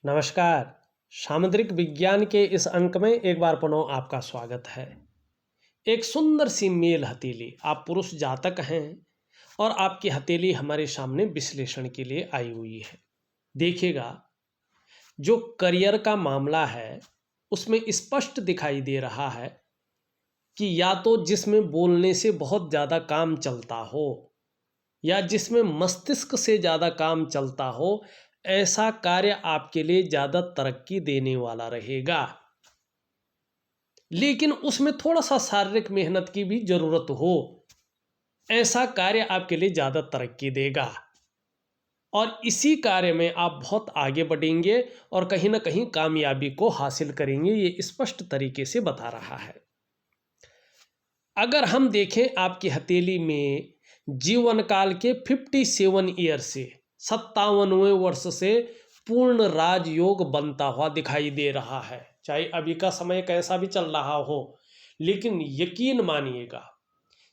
नमस्कार। सामुद्रिक विज्ञान के इस अंक में एक बार पुनः आपका स्वागत है। एक सुंदर सी मेल हथेली, आप पुरुष जातक हैं और आपकी हथेली हमारे सामने विश्लेषण के लिए आई हुई है। देखिएगा, जो करियर का मामला है उसमें स्पष्ट दिखाई दे रहा है कि या तो जिसमें बोलने से बहुत ज़्यादा काम चलता हो या जिसमें मस्तिष्क से ज़्यादा काम चलता हो, ऐसा कार्य आपके लिए ज़्यादा तरक्की देने वाला रहेगा। लेकिन उसमें थोड़ा सा शारीरिक मेहनत की भी ज़रूरत हो, ऐसा कार्य आपके लिए ज़्यादा तरक्की देगा और इसी कार्य में आप बहुत आगे बढ़ेंगे और कहीं ना कहीं कामयाबी को हासिल करेंगे। ये स्पष्ट तरीके से बता रहा है। अगर हम देखें आपकी हथेली में जीवन काल के 57 ईयर से 57वें वर्ष से पूर्ण राजयोग बनता हुआ दिखाई दे रहा है। चाहे अभी का समय कैसा भी चल रहा हो, लेकिन यकीन मानिएगा,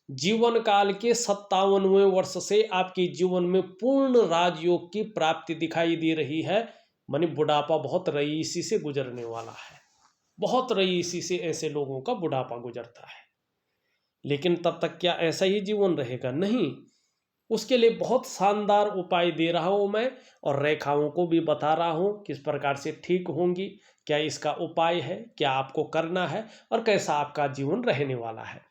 जीवन काल के 57वें वर्ष से आपके जीवन में पूर्ण राजयोग की प्राप्ति दिखाई दे रही है। माने बुढ़ापा बहुत रईसी से गुजरने वाला है। बहुत रईसी से ऐसे लोगों का बुढ़ापा गुजरता है। लेकिन तब तक क्या ऐसा ही जीवन रहेगा? नहीं। उसके लिए बहुत शानदार उपाय दे रहा हूँ मैं और रेखाओं को भी बता रहा हूँ किस प्रकार से ठीक होंगी, क्या इसका उपाय है, क्या आपको करना है और कैसा आपका जीवन रहने वाला है।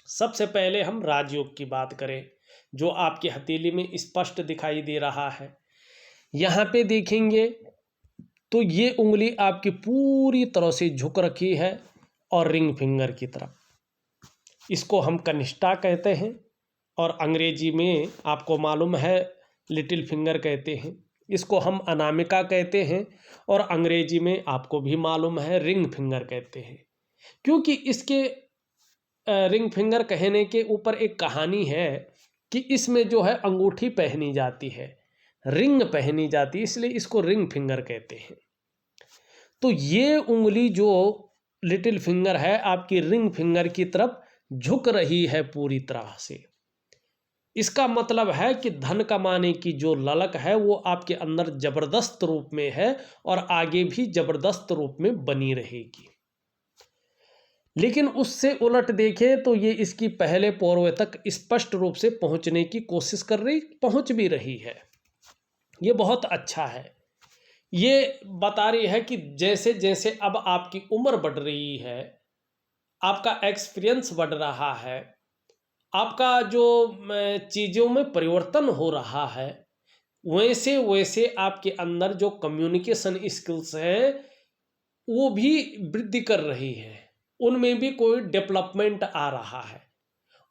सबसे पहले हम राजयोग की बात करें, जो आपकी हथेली में स्पष्ट दिखाई दे रहा है। यहाँ पे देखेंगे तो ये उंगली आपकी पूरी तरह से झुक रखी है और रिंग फिंगर की तरफ। इसको हम कनिष्ठा कहते हैं और अंग्रेजी में आपको मालूम है लिटिल फिंगर कहते हैं। इसको हम अनामिका कहते हैं और अंग्रेजी में आपको भी मालूम है रिंग फिंगर कहते हैं। क्योंकि इसके रिंग फिंगर कहने के ऊपर एक कहानी है कि इसमें जो है अंगूठी पहनी जाती है, रिंग पहनी जाती है, इसलिए इसको रिंग फिंगर कहते हैं। तो ये उंगली जो लिटिल फिंगर है आपकी रिंग फिंगर की तरफ झुक रही है पूरी तरह से। इसका मतलब है कि धन कमाने की जो ललक है वो आपके अंदर जबरदस्त रूप में है और आगे भी जबरदस्त रूप में बनी रहेगी। लेकिन उससे उलट देखें तो ये इसकी पहले पौरवे तक स्पष्ट रूप से पहुंचने की कोशिश कर रही, पहुंच भी रही है। ये बहुत अच्छा है। ये बता रही है कि जैसे जैसे अब आपकी उम्र बढ़ रही है, आपका एक्सपीरियंस बढ़ रहा है, आपका जो चीज़ों में परिवर्तन हो रहा है, वैसे वैसे आपके अंदर जो कम्युनिकेशन स्किल्स हैं वो भी वृद्धि कर रही है, उनमें भी कोई डेवलपमेंट आ रहा है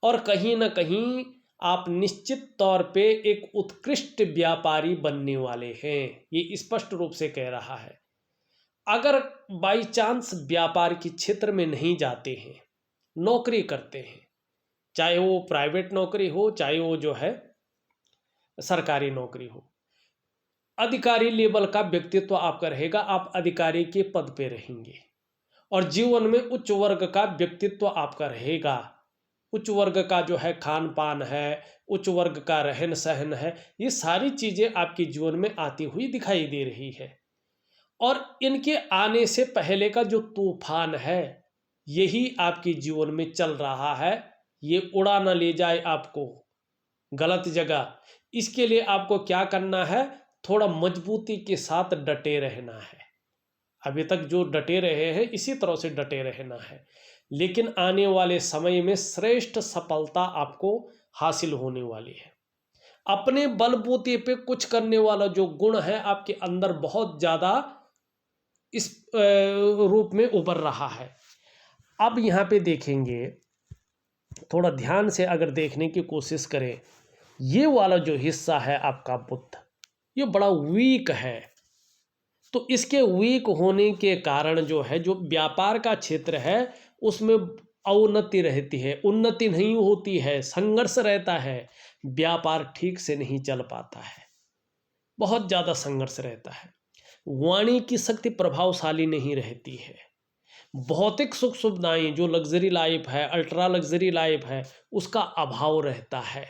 और कहीं ना कहीं आप निश्चित तौर पे एक उत्कृष्ट व्यापारी बनने वाले हैं। ये स्पष्ट रूप से कह रहा है। अगर बाई चांस व्यापार के क्षेत्र में नहीं जाते हैं, नौकरी करते हैं, चाहे वो प्राइवेट नौकरी हो चाहे वो जो है सरकारी नौकरी हो, अधिकारी लेवल का व्यक्तित्व आपका रहेगा, आप अधिकारी के पद पे रहेंगे और जीवन में उच्च वर्ग का व्यक्तित्व आपका रहेगा। उच्च वर्ग का जो है खान पान है, उच्च वर्ग का रहन सहन है, ये सारी चीज़ें आपके जीवन में आती हुई दिखाई दे रही है। और इनके आने से पहले का जो तूफान है यही आपके जीवन में चल रहा है। ये उड़ा ना ले जाए आपको गलत जगह। इसके लिए आपको क्या करना है? थोड़ा मजबूती के साथ डटे रहना है। अभी तक जो डटे रहे हैं इसी तरह से डटे रहना है, लेकिन आने वाले समय में श्रेष्ठ सफलता आपको हासिल होने वाली है। अपने बलबूते पे कुछ करने वाला जो गुण है आपके अंदर बहुत ज़्यादा इस रूप में उभर रहा है। अब यहाँ पे देखेंगे, थोड़ा ध्यान से अगर देखने की कोशिश करें, ये वाला जो हिस्सा है आपका बुद्ध, ये बड़ा वीक है। तो इसके वीक होने के कारण जो है, जो व्यापार का क्षेत्र है उसमें अवनति रहती है, उन्नति नहीं होती है, संघर्ष रहता है, व्यापार ठीक से नहीं चल पाता है, बहुत ज़्यादा संघर्ष रहता है। वाणी की शक्ति प्रभावशाली नहीं रहती है। भौतिक सुख सुविधाएं जो लग्जरी लाइफ है, अल्ट्रा लग्जरी लाइफ है, उसका अभाव रहता है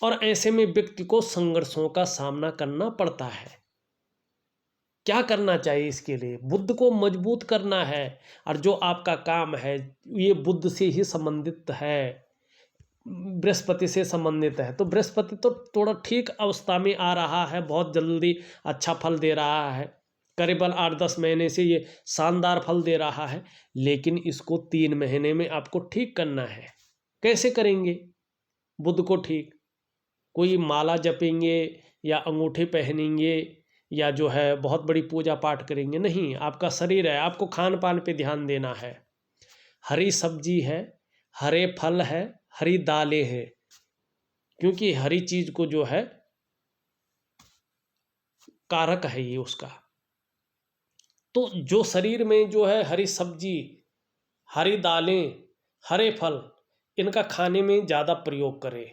और ऐसे में व्यक्ति को संघर्षों का सामना करना पड़ता है। क्या करना चाहिए इसके लिए? बुध को मजबूत करना है, और जो आपका काम है ये बुध से ही संबंधित है, बृहस्पति से संबंधित है। तो बृहस्पति तो थोड़ा ठीक अवस्था में आ रहा है, बहुत जल्दी अच्छा फल दे रहा है, करीबन 8-10 महीने से ये शानदार फल दे रहा है। लेकिन इसको 3 महीने में आपको ठीक करना है। कैसे करेंगे बुध को ठीक? कोई माला जपेंगे या अंगूठी पहनेंगे या जो है बहुत बड़ी पूजा पाठ करेंगे? नहीं, आपका शरीर है, आपको खान पान पे ध्यान देना है। हरी सब्जी है, हरे फल है, हरी दालें हैं, क्योंकि हरी चीज को जो है कारक है ये उसका। तो जो शरीर में जो है हरी सब्जी, हरी दालें, हरे फल, इनका खाने में ज़्यादा प्रयोग करें,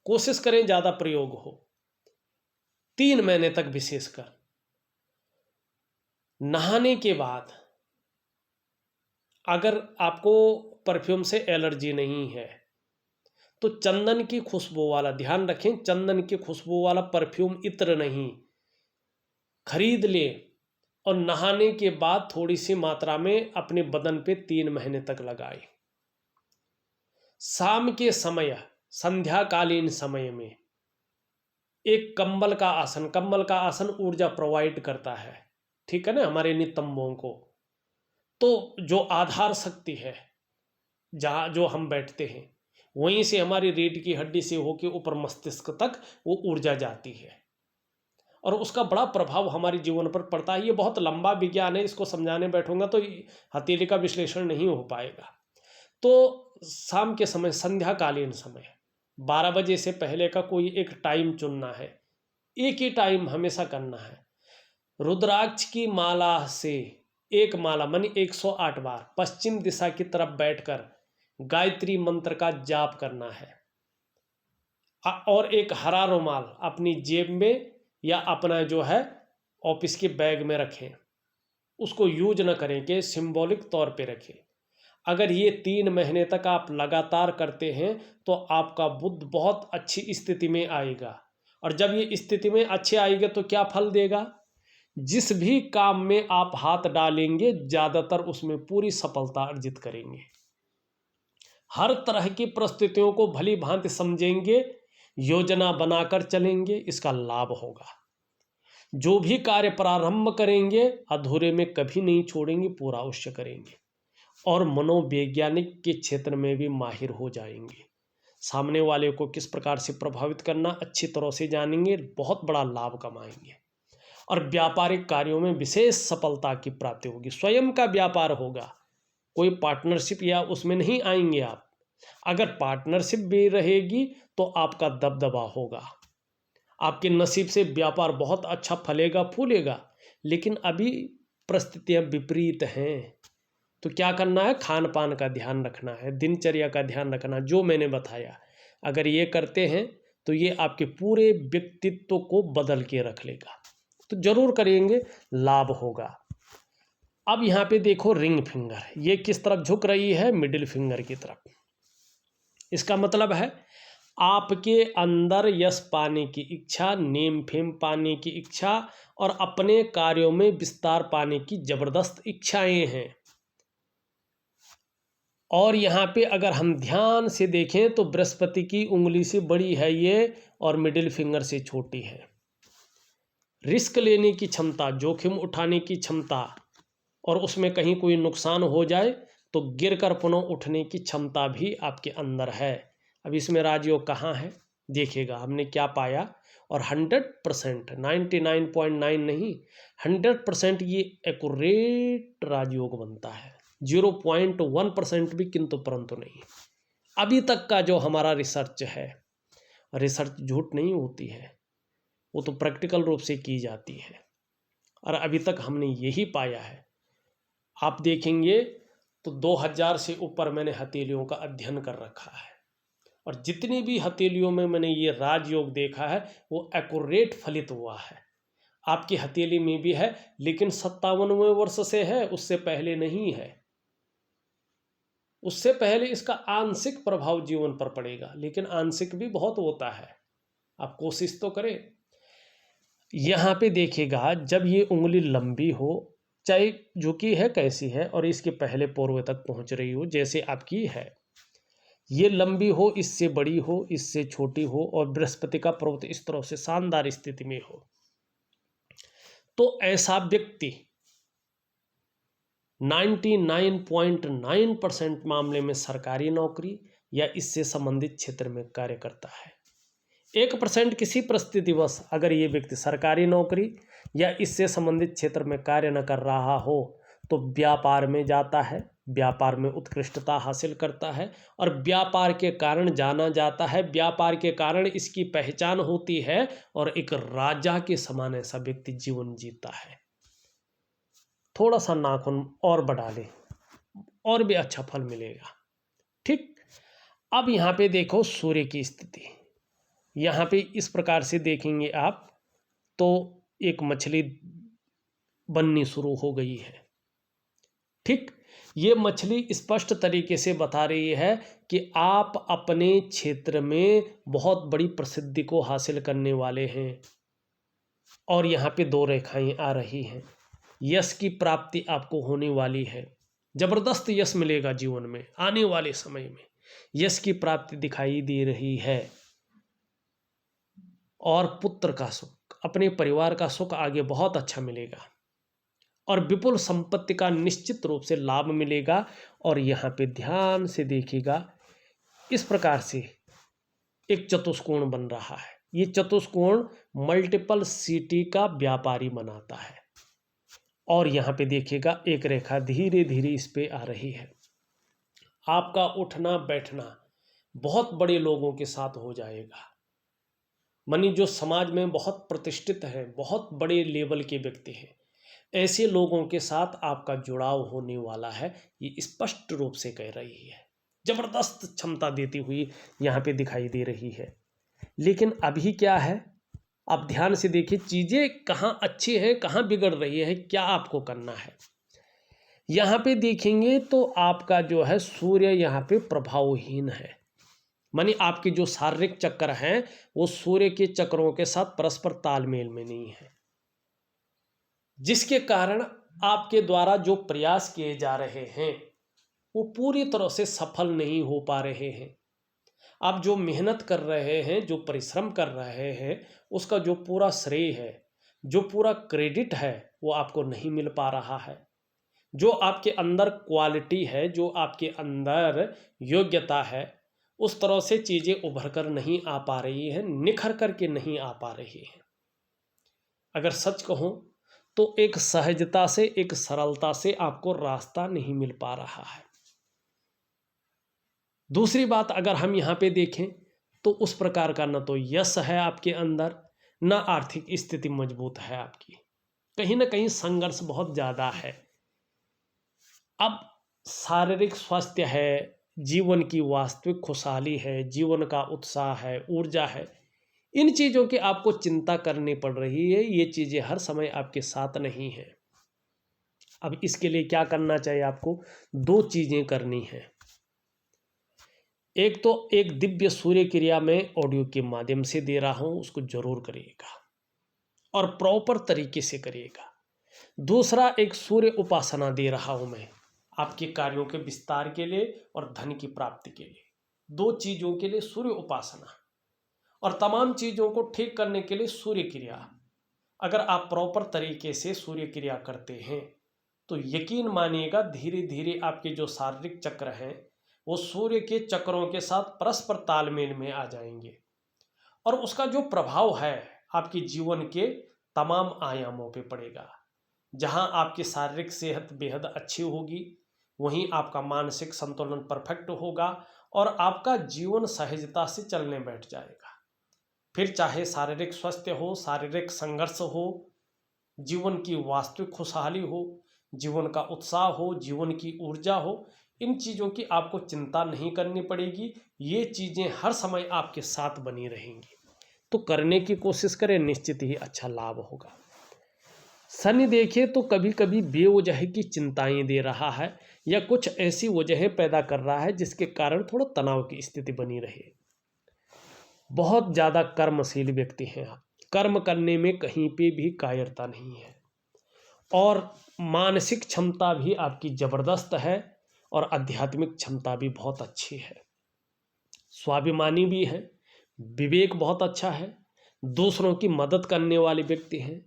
कोशिश करें ज़्यादा प्रयोग हो, 3 महीने तक विशेषकर। नहाने के बाद अगर आपको परफ्यूम से एलर्जी नहीं है तो चंदन की खुशबू वाला, ध्यान रखें, चंदन की खुशबू वाला परफ्यूम, इत्र नहीं, खरीद ले और नहाने के बाद थोड़ी सी मात्रा में अपने बदन पे 3 महीने तक लगाए। शाम के समय, संध्याकालीन समय में एक कंबल का आसन, कंबल का आसन ऊर्जा प्रोवाइड करता है, ठीक है ना, हमारे नितंबों को। तो जो आधार शक्ति है, जहाँ जो हम बैठते हैं, वहीं से हमारी रीढ़ की हड्डी से होकर ऊपर मस्तिष्क तक वो ऊर्जा जाती है, और उसका बड़ा प्रभाव हमारे जीवन पर पड़ता है। ये बहुत लंबा विज्ञान है, इसको समझाने बैठूंगा तो हथेली का विश्लेषण नहीं हो पाएगा। तो शाम के समय, संध्याकालीन समय, 12 बजे से पहले का कोई एक टाइम चुनना है, एक ही टाइम हमेशा करना है। रुद्राक्ष की माला से एक माला मानी 108 बार पश्चिम दिशा की तरफ बैठकर गायत्री मंत्र का जाप करना है, और एक हरा रुमाल अपनी जेब में या अपना जो है ऑफिस के बैग में रखें, उसको यूज न करें, कि सिंबॉलिक तौर पे रखें। अगर ये 3 महीने तक आप लगातार करते हैं तो आपका बुध बहुत अच्छी स्थिति में आएगा, और जब ये स्थिति में अच्छे आएगा तो क्या फल देगा? जिस भी काम में आप हाथ डालेंगे ज़्यादातर उसमें पूरी सफलता अर्जित करेंगे। हर तरह की परिस्थितियों को भली भांति समझेंगे, योजना बनाकर चलेंगे, इसका लाभ होगा। जो भी कार्य प्रारंभ करेंगे अधूरे में कभी नहीं छोड़ेंगे, पूरा अवश्य करेंगे, और मनोवैज्ञानिक के क्षेत्र में भी माहिर हो जाएंगे। सामने वाले को किस प्रकार से प्रभावित करना अच्छी तरह से जानेंगे, बहुत बड़ा लाभ कमाएंगे, और व्यापारिक कार्यों में विशेष सफलता की प्राप्ति होगी। स्वयं का व्यापार होगा, कोई पार्टनरशिप या उसमें नहीं आएंगे आप। अगर पार्टनरशिप भी रहेगी तो आपका दबदबा होगा, आपके नसीब से व्यापार बहुत अच्छा फलेगा फूलेगा। लेकिन अभी परिस्थितियां विपरीत हैं, तो क्या करना है? खान पान का ध्यान रखना है, दिनचर्या का ध्यान रखना, जो मैंने बताया। अगर ये करते हैं तो ये आपके पूरे व्यक्तित्व को बदल के रख लेगा, तो जरूर करेंगे, लाभ होगा। अब यहाँ पे देखो रिंग फिंगर, ये किस तरफ झुक रही है? मिडिल फिंगर की तरफ। इसका मतलब है आपके अंदर यश पाने की इच्छा, नेम फेम पाने की इच्छा, और अपने कार्यों में विस्तार पाने की जबरदस्त इच्छाएं हैं। और यहाँ पे अगर हम ध्यान से देखें तो बृहस्पति की उंगली से बड़ी है ये, और मिडिल फिंगर से छोटी है। रिस्क लेने की क्षमता, जोखिम उठाने की क्षमता, और उसमें कहीं कोई नुकसान हो जाए तो गिर कर पुनः उठने की क्षमता भी आपके अंदर है। अब इसमें राजयोग कहाँ है देखिएगा, हमने क्या पाया। और 100%, 99.9 नहीं, 100% ये एक्यूरेट राजयोग बनता है। 0.1% भी किंतु परंतु नहीं। अभी तक का जो हमारा रिसर्च है, रिसर्च झूठ नहीं होती है, वो तो प्रैक्टिकल रूप से की जाती है, और अभी तक हमने यही पाया है। आप देखेंगे तो 2000 से ऊपर मैंने हथेलियों का अध्ययन कर रखा है, और जितनी भी हथेलियों में मैंने ये राजयोग देखा है वो एक्यूरेट फलित हुआ है। आपकी हथेली में भी है, लेकिन 57वें वर्ष से है, उससे पहले नहीं है। उससे पहले इसका आंशिक प्रभाव जीवन पर पड़ेगा, लेकिन आंशिक भी बहुत होता है, आप कोशिश तो करें। यहाँ पे देखिएगा जब ये उंगली लंबी हो, चाहे झुकी है कैसी है और इसके पहले पोर्वे तक पहुँच रही हो, जैसे आपकी है, ये लंबी हो, इससे बड़ी हो, इससे छोटी हो और बृहस्पति का पर्वत इस तरह से शानदार स्थिति में हो, तो ऐसा व्यक्ति 99.9% मामले में सरकारी नौकरी या इससे संबंधित क्षेत्र में कार्य करता है। 1% किसी परिस्थितिवश अगर ये व्यक्ति सरकारी नौकरी या इससे संबंधित क्षेत्र में कार्य न कर रहा हो तो व्यापार में जाता है, व्यापार में उत्कृष्टता हासिल करता है और व्यापार के कारण जाना जाता है, व्यापार के कारण इसकी पहचान होती है और एक राजा के समान ऐसा व्यक्ति जीवन जीता है। थोड़ा सा नाखून और बढ़ा ले और भी अच्छा फल मिलेगा। ठीक, अब यहाँ पे देखो सूर्य की स्थिति, यहाँ पे इस प्रकार से देखेंगे आप तो एक मछली बननी शुरू हो गई है। ठीक, ये मछली स्पष्ट तरीके से बता रही है कि आप अपने क्षेत्र में बहुत बड़ी प्रसिद्धि को हासिल करने वाले हैं और यहाँ पे 2 रेखाएं आ रही हैं। यश की प्राप्ति आपको होने वाली है, जबरदस्त यश मिलेगा जीवन में, आने वाले समय में यश की प्राप्ति दिखाई दे रही है और पुत्र का सुख, अपने परिवार का सुख आगे बहुत अच्छा मिलेगा और विपुल संपत्ति का निश्चित रूप से लाभ मिलेगा। और यहाँ पे ध्यान से देखिएगा इस प्रकार से एक चतुष्कोण बन रहा है, ये चतुष्कोण मल्टीपल सिटी का व्यापारी बनाता है और यहाँ पे देखिएगा एक रेखा धीरे धीरे इस पे आ रही है। आपका उठना बैठना बहुत बड़े लोगों के साथ हो जाएगा, मानी जो समाज में बहुत प्रतिष्ठित है, बहुत बड़े लेवल के व्यक्ति हैं, ऐसे लोगों के साथ आपका जुड़ाव होने वाला है, ये स्पष्ट रूप से कह रही है। जबरदस्त क्षमता देती हुई यहाँ पे दिखाई दे रही है। लेकिन अभी क्या है, आप ध्यान से देखिए चीज़ें कहाँ अच्छी है कहाँ बिगड़ रही है, क्या आपको करना है। यहाँ पे देखेंगे तो आपका जो है सूर्य यहाँ पे प्रभावहीन है, मानी आपके जो शारीरिक चक्र हैं वो सूर्य के चक्रों के साथ परस्पर तालमेल में नहीं है, जिसके कारण आपके द्वारा जो प्रयास किए जा रहे हैं वो पूरी तरह से सफल नहीं हो पा रहे हैं। आप जो मेहनत कर रहे हैं, जो परिश्रम कर रहे हैं, उसका जो पूरा श्रेय है, जो पूरा क्रेडिट है वो आपको नहीं मिल पा रहा है। जो आपके अंदर क्वालिटी है, जो आपके अंदर योग्यता है, उस तरह से चीज़ें उभर कर नहीं आ पा रही हैं, निखर कर के नहीं आ पा रही हैं। अगर सच कहूँ तो एक सहजता से, एक सरलता से आपको रास्ता नहीं मिल पा रहा है। दूसरी बात अगर हम यहाँ पे देखें तो उस प्रकार का न तो यश है आपके अंदर, न आर्थिक स्थिति मजबूत है आपकी, कहीं ना कहीं संघर्ष बहुत ज़्यादा है। अब शारीरिक स्वास्थ्य है, जीवन की वास्तविक खुशहाली है, जीवन का उत्साह है, ऊर्जा है, इन चीज़ों की आपको चिंता करनी पड़ रही है। ये चीज़ें हर समय आपके साथ नहीं है। अब इसके लिए क्या करना चाहिए आपको, 2 चीज़ें करनी है। एक तो एक दिव्य सूर्य क्रिया में ऑडियो के माध्यम से दे रहा हूं, उसको जरूर करिएगा और प्रॉपर तरीके से करिएगा। दूसरा एक सूर्य उपासना दे रहा हूं मैं आपके कार्यों के विस्तार के लिए और धन की प्राप्ति के लिए। 2 चीज़ों के लिए सूर्य उपासना और तमाम चीज़ों को ठीक करने के लिए सूर्य क्रिया। अगर आप प्रॉपर तरीके से सूर्य क्रिया करते हैं तो यकीन मानिएगा धीरे धीरे आपके जो शारीरिक चक्र हैं वो सूर्य के चक्रों के साथ परस्पर तालमेल में आ जाएंगे और उसका जो प्रभाव है आपके जीवन के तमाम आयामों पे पड़ेगा। जहां आपकी शारीरिक सेहत बेहद अच्छी होगी, वहीं आपका मानसिक संतुलन परफेक्ट होगा और आपका जीवन सहजता से चलने बैठ जाएगा। फिर चाहे शारीरिक स्वास्थ्य हो, शारीरिक संघर्ष हो, जीवन की वास्तविक खुशहाली हो, जीवन का उत्साह हो, जीवन की ऊर्जा हो, इन चीज़ों की आपको चिंता नहीं करनी पड़ेगी। ये चीज़ें हर समय आपके साथ बनी रहेंगी। तो करने की कोशिश करें, निश्चित ही अच्छा लाभ होगा। शनि देखिए तो कभी कभी बेवजह की चिंताएं दे रहा है या कुछ ऐसी वजहें पैदा कर रहा है जिसके कारण थोड़ा तनाव की स्थिति बनी रहे। बहुत ज़्यादा कर्मशील व्यक्ति हैं आप, कर्म करने में कहीं पे भी कायरता नहीं है, और मानसिक क्षमता भी आपकी ज़बरदस्त है, और आध्यात्मिक क्षमता भी बहुत अच्छी है। स्वाभिमानी भी है, विवेक बहुत अच्छा है, दूसरों की मदद करने वाले व्यक्ति हैं,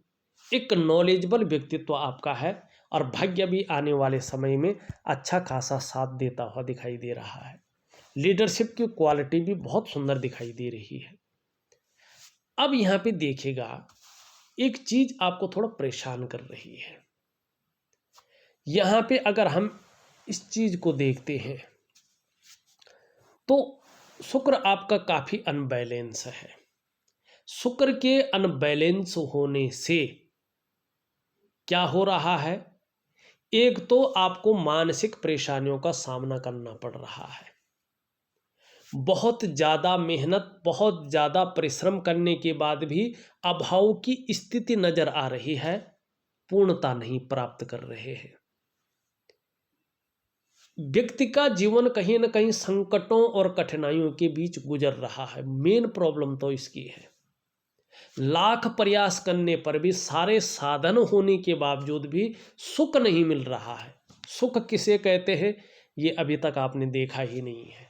एक नॉलेजेबल व्यक्तित्व आपका है, और भाग्य भी आने वाले समय में अच्छा खासा साथ देता हुआ दिखाई दे रहा है। लीडरशिप की क्वालिटी भी बहुत सुंदर दिखाई दे रही है। अब यहाँ पे देखिएगा, एक चीज आपको थोड़ा परेशान कर रही है। यहाँ पे अगर हम इस चीज को देखते हैं तो शुक्र आपका काफी अनबैलेंस है। शुक्र के अनबैलेंस होने से क्या हो रहा है, एक तो आपको मानसिक परेशानियों का सामना करना पड़ रहा है। बहुत ज़्यादा मेहनत, बहुत ज़्यादा परिश्रम करने के बाद भी अभाव की स्थिति नजर आ रही है, पूर्णता नहीं प्राप्त कर रहे हैं। व्यक्ति का जीवन कहीं ना कहीं संकटों और कठिनाइयों के बीच गुजर रहा है। मेन प्रॉब्लम तो इसकी है, लाख प्रयास करने पर भी, सारे साधन होने के बावजूद भी सुख नहीं मिल रहा है। सुख किसे कहते हैं ये अभी तक आपने देखा ही नहीं है।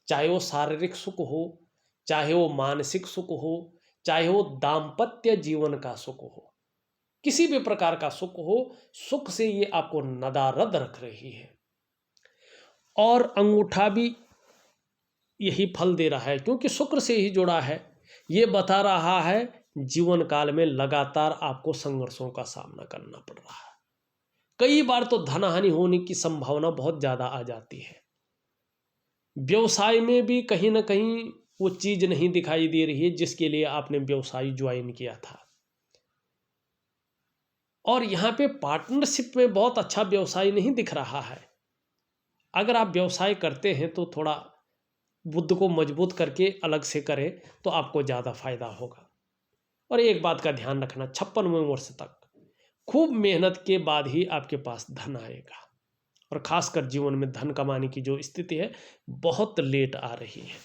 चाहे वो शारीरिक सुख हो, चाहे वो मानसिक सुख हो, चाहे वो दाम्पत्य जीवन का सुख हो, किसी भी प्रकार का सुख हो, सुख से ये आपको नदारद रख रही है। और अंगूठा भी यही फल दे रहा है, क्योंकि शुक्र से ही जुड़ा है। ये बता रहा है जीवन काल में लगातार आपको संघर्षों का सामना करना पड़ रहा है। कई बार तो धन हानि होने की संभावना बहुत ज़्यादा आ जाती है। व्यवसाय में भी कहीं ना कहीं वो चीज़ नहीं दिखाई दे रही है जिसके लिए आपने व्यवसाय ज्वाइन किया था। और यहाँ पे पार्टनरशिप में बहुत अच्छा व्यवसाय नहीं दिख रहा है। अगर आप व्यवसाय करते हैं तो थोड़ा बुद्ध को मजबूत करके अलग से करें तो आपको ज़्यादा फायदा होगा। और एक बात का ध्यान रखना, 56वें वर्ष तक खूब मेहनत के बाद ही आपके पास धन आएगा, और खासकर जीवन में धन कमाने की जो स्थिति है बहुत लेट आ रही है।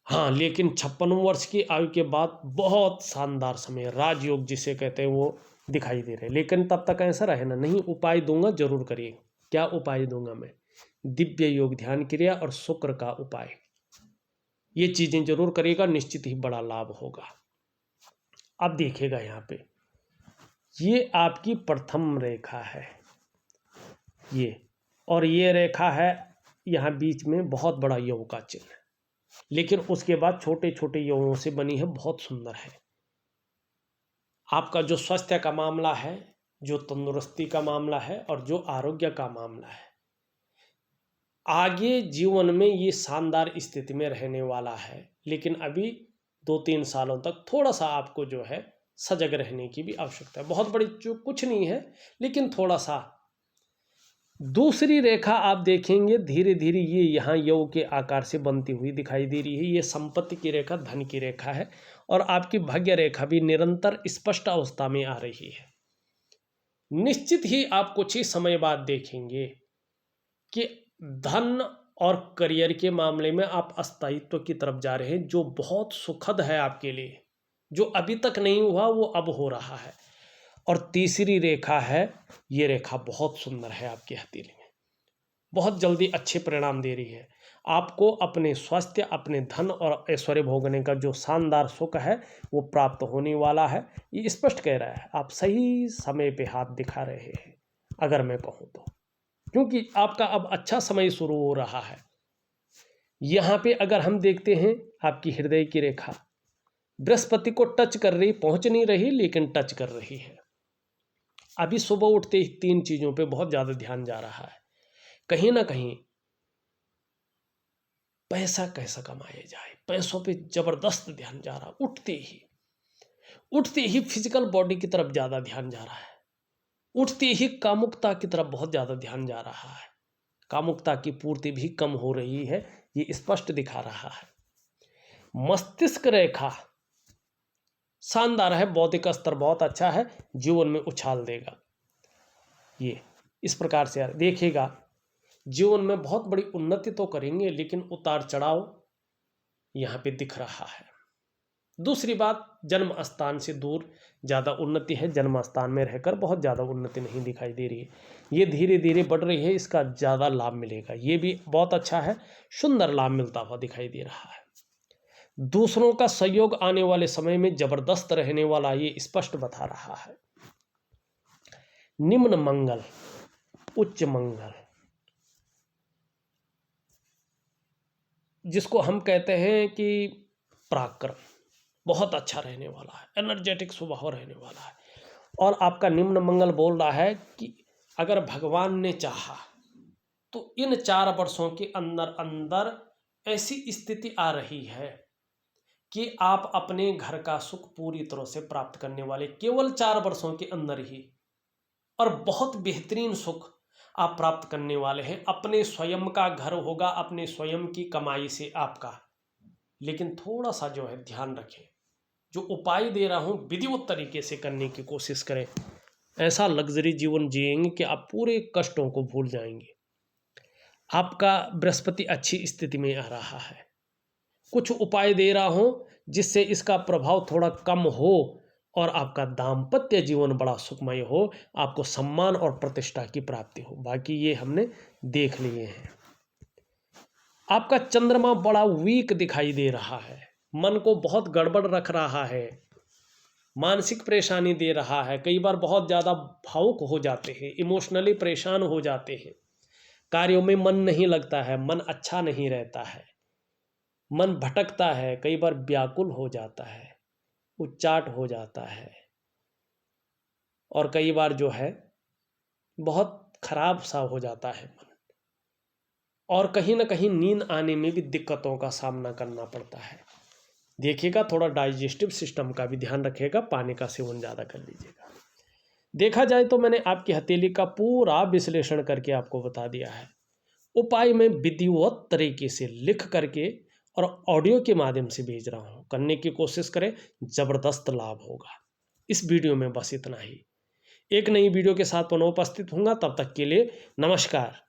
हाँ, लेकिन 56 वर्ष की आयु के बाद बहुत शानदार समय, राजयोग जिसे कहते हैं, वो दिखाई दे रहे हैं। लेकिन तब तक ऐसा रहे ना, नहीं उपाय दूंगा जरूर करिए। क्या उपाय दूंगा मैं? दिव्य योग ध्यान क्रिया और शुक्र का उपाय, ये चीजें जरूर करिएगा, निश्चित ही बड़ा लाभ होगा। अब देखिएगा यहाँ पे, ये आपकी प्रथम रेखा है ये, और ये रेखा है यहाँ बीच में बहुत बड़ा योग का चिन्ह, लेकिन उसके बाद छोटे छोटे योगों से बनी है, बहुत सुंदर है। आपका जो स्वास्थ्य का मामला है, जो तंदुरुस्ती का मामला है, और जो आरोग्य का मामला है, आगे जीवन में ये शानदार स्थिति में रहने वाला है। लेकिन अभी 2-3 सालों तक थोड़ा सा आपको जो है सजग रहने की भी आवश्यकता है। बहुत बड़ी जो कुछ नहीं है, लेकिन थोड़ा सा। दूसरी रेखा आप देखेंगे धीरे धीरे ये यहाँ योग के आकार से बनती हुई दिखाई दे रही है। ये संपत्ति की रेखा, धन की रेखा है, और आपकी भाग्य रेखा भी निरंतर स्पष्ट अवस्था में आ रही है। निश्चित ही आप कुछ ही समय बाद देखेंगे कि धन और करियर के मामले में आप स्थायित्व की तरफ जा रहे हैं, जो बहुत सुखद है आपके लिए। जो अभी तक नहीं हुआ वो अब हो रहा है। और तीसरी रेखा है, ये रेखा बहुत सुंदर है आपकी हथेली में, बहुत जल्दी अच्छे परिणाम दे रही है। आपको अपने स्वास्थ्य, अपने धन और ऐश्वर्य भोगने का जो शानदार सुख है वो प्राप्त होने वाला है। ये स्पष्ट कह रहा है, आप सही समय पे हाथ दिखा रहे हैं अगर मैं कहूँ तो, क्योंकि आपका अब अच्छा समय शुरू हो रहा है। यहाँ पे अगर हम देखते हैं, आपकी हृदय की रेखा बृहस्पति को टच कर रही, पहुंच नहीं रही लेकिन टच कर रही है। अभी सुबह उठते ही 3 चीजों पे बहुत ज्यादा ध्यान जा रहा है। कहीं ना कहीं पैसा कैसा कमाया जाए, पैसों पे जबरदस्त ध्यान जा रहा है। उठते ही फिजिकल बॉडी की तरफ ज्यादा ध्यान जा रहा है। उठते ही कामुकता की तरफ बहुत ज्यादा ध्यान जा रहा है। कामुकता की पूर्ति भी कम हो रही है, ये स्पष्ट दिखा रहा है। मस्तिष्क रेखा शानदार है, बौद्धिक स्तर बहुत अच्छा है, जीवन में उछाल देगा। ये इस प्रकार से देखिएगा, जीवन में बहुत बड़ी उन्नति तो करेंगे, लेकिन उतार चढ़ाव यहाँ पे दिख रहा है। दूसरी बात, जन्म स्थान से दूर ज़्यादा उन्नति है, जन्म स्थान में रहकर बहुत ज़्यादा उन्नति नहीं दिखाई दे रही है, ये धीरे धीरे बढ़ रही है, इसका ज़्यादा लाभ मिलेगा, ये भी बहुत अच्छा है, सुंदर लाभ मिलता हुआ दिखाई दे रहा है। दूसरों का सहयोग आने वाले समय में जबरदस्त रहने वाला, ये स्पष्ट बता रहा है। निम्न मंगल, उच्च मंगल, जिसको हम कहते हैं कि पराक्रम, बहुत अच्छा रहने वाला है, एनर्जेटिक स्वभाव रहने वाला है। और आपका निम्न मंगल बोल रहा है कि अगर भगवान ने चाहा तो इन 4 वर्षों के अंदर अंदर ऐसी स्थिति आ रही है कि आप अपने घर का सुख पूरी तरह से प्राप्त करने वाले, केवल 4 वर्षों के अंदर ही, और बहुत बेहतरीन सुख आप प्राप्त करने वाले हैं। अपने स्वयं का घर होगा, अपने स्वयं की कमाई से आपका। लेकिन थोड़ा सा जो है ध्यान रखें, जो उपाय दे रहा हूँ विधिवत तरीके से करने की कोशिश करें। ऐसा लग्जरी जीवन जिएंगे कि आप पूरे कष्टों को भूल जाएंगे। आपका बृहस्पति अच्छी स्थिति में आ रहा है। कुछ उपाय दे रहा हूँ जिससे इसका प्रभाव थोड़ा कम हो और आपका दाम्पत्य जीवन बड़ा सुखमय हो, आपको सम्मान और प्रतिष्ठा की प्राप्ति हो। बाकी ये हमने देख लिए हैं। आपका चंद्रमा बड़ा वीक दिखाई दे रहा है, मन को बहुत गड़बड़ रख रहा है, मानसिक परेशानी दे रहा है, कई बार बहुत ज़्यादा भावुक हो जाते हैं, इमोशनली परेशान हो जाते हैं, कार्यों में मन नहीं लगता है, मन अच्छा नहीं रहता है, मन भटकता है, कई बार व्याकुल हो जाता है, उच्चाट हो जाता है, और कई बार जो है बहुत खराब सा हो जाता है मन, और कहीं ना कहीं नींद आने में भी दिक्कतों का सामना करना पड़ता है। देखिएगा, थोड़ा डाइजेस्टिव सिस्टम का भी ध्यान रखिएगा, पानी का सेवन ज़्यादा कर लीजिएगा। देखा जाए तो मैंने आपकी हथेली का पूरा विश्लेषण करके आपको बता दिया है। उपाय में विधिवत तरीके से लिख करके और ऑडियो के माध्यम से भेज रहा हूँ, करने की कोशिश करें, ज़बरदस्त लाभ होगा। इस वीडियो में बस इतना ही। एक नई वीडियो के साथ पुनः उपस्थित होऊंगा, तब तक के लिए नमस्कार।